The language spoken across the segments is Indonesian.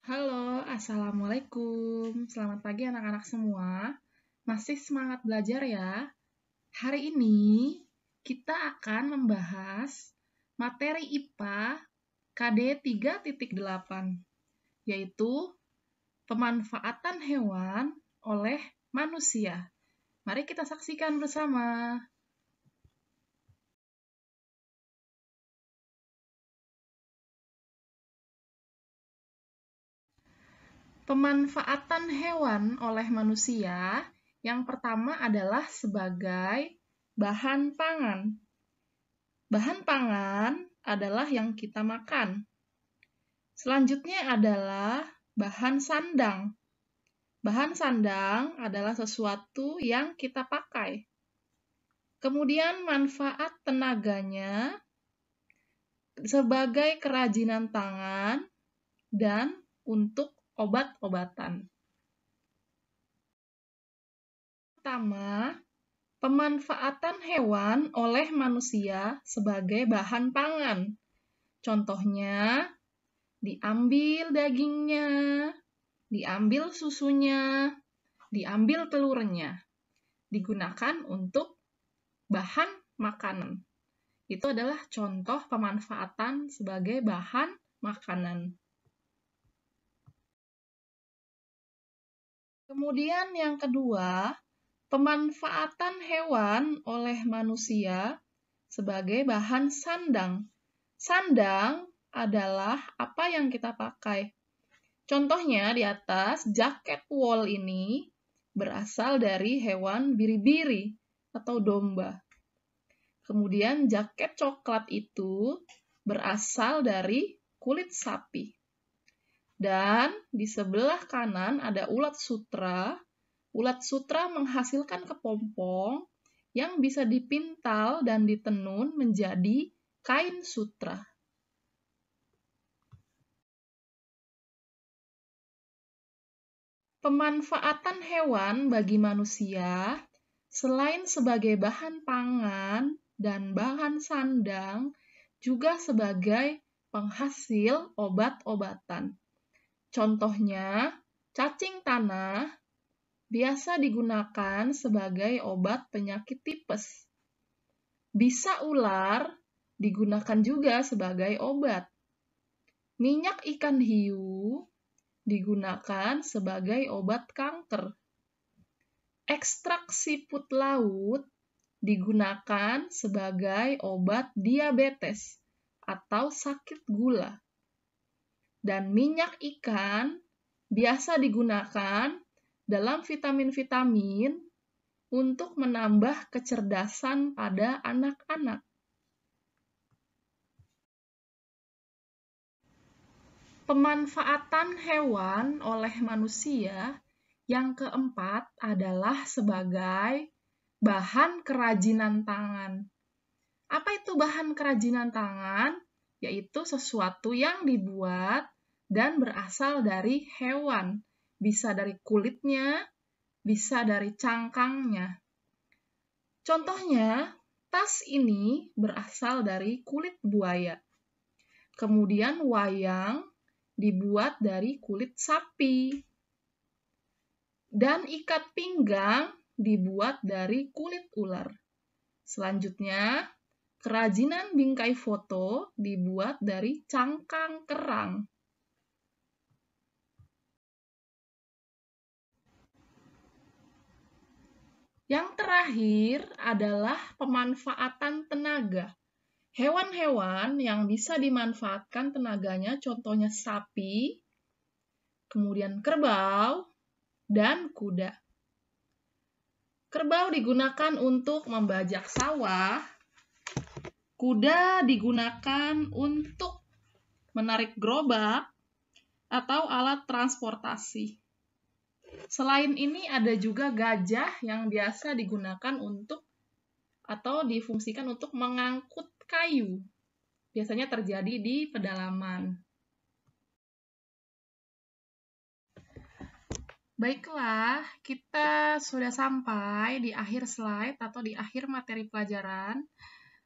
Halo, Assalamualaikum. Selamat pagi anak-anak semua. Masih semangat belajar ya? Hari ini kita akan membahas materi IPA KD 3.8, yaitu pemanfaatan hewan oleh manusia. Mari kita saksikan bersama. Pemanfaatan hewan oleh manusia yang pertama adalah sebagai bahan pangan. Bahan pangan adalah yang kita makan. Selanjutnya adalah bahan sandang. Bahan sandang adalah sesuatu yang kita pakai. Kemudian manfaat tenaganya sebagai kerajinan tangan dan untuk obat-obatan. Pertama, pemanfaatan hewan oleh manusia sebagai bahan pangan. Contohnya, diambil dagingnya, diambil susunya, diambil telurnya, digunakan untuk bahan makanan. Itu adalah contoh pemanfaatan sebagai bahan makanan. Kemudian yang kedua, pemanfaatan hewan oleh manusia sebagai bahan sandang. Sandang adalah apa yang kita pakai. Contohnya di atas, jaket wool ini berasal dari hewan biri-biri atau domba. Kemudian jaket coklat itu berasal dari kulit sapi. Dan di sebelah kanan ada ulat sutra. Ulat sutra menghasilkan kepompong yang bisa dipintal dan ditenun menjadi kain sutra. Pemanfaatan hewan bagi manusia, selain sebagai bahan pangan dan bahan sandang, juga sebagai penghasil obat-obatan. Contohnya, cacing tanah biasa digunakan sebagai obat penyakit tipes. Bisa ular digunakan juga sebagai obat. Minyak ikan hiu digunakan sebagai obat kanker. Ekstrak siput laut digunakan sebagai obat diabetes atau sakit gula. Dan minyak ikan biasa digunakan dalam vitamin-vitamin untuk menambah kecerdasan pada anak-anak. Pemanfaatan hewan oleh manusia yang keempat adalah sebagai bahan kerajinan tangan. Apa itu bahan kerajinan tangan? Yaitu sesuatu yang dibuat dan berasal dari hewan. Bisa dari kulitnya, bisa dari cangkangnya. Contohnya, tas ini berasal dari kulit buaya. Kemudian wayang dibuat dari kulit sapi. Dan ikat pinggang dibuat dari kulit ular. Selanjutnya, kerajinan bingkai foto dibuat dari cangkang kerang. Yang terakhir adalah pemanfaatan tenaga. Hewan-hewan yang bisa dimanfaatkan tenaganya contohnya sapi, kemudian kerbau, dan kuda. Kerbau digunakan untuk membajak sawah, kuda digunakan untuk menarik gerobak atau alat transportasi. Selain ini ada juga gajah yang biasa digunakan untuk atau difungsikan untuk mengangkut kayu. Biasanya terjadi di pedalaman. Baiklah, kita sudah sampai di akhir slide atau di akhir materi pelajaran.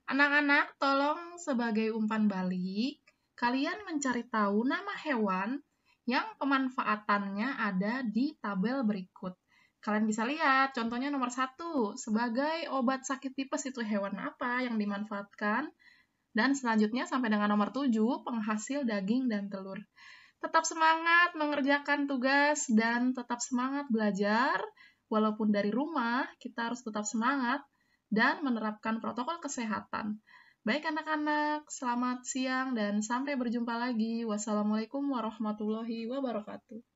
Anak-anak, tolong sebagai umpan balik, kalian mencari tahu nama hewan yang pemanfaatannya ada di tabel berikut. Kalian bisa lihat, contohnya nomor 1, sebagai obat sakit tipes itu hewan apa yang dimanfaatkan? Dan selanjutnya sampai dengan nomor 7, penghasil daging dan telur. Tetap semangat mengerjakan tugas dan tetap semangat belajar. Walaupun dari rumah, kita harus tetap semangat dan menerapkan protokol kesehatan. Baik anak-anak, selamat siang dan sampai berjumpa lagi. Wassalamualaikum warahmatullahi wabarakatuh.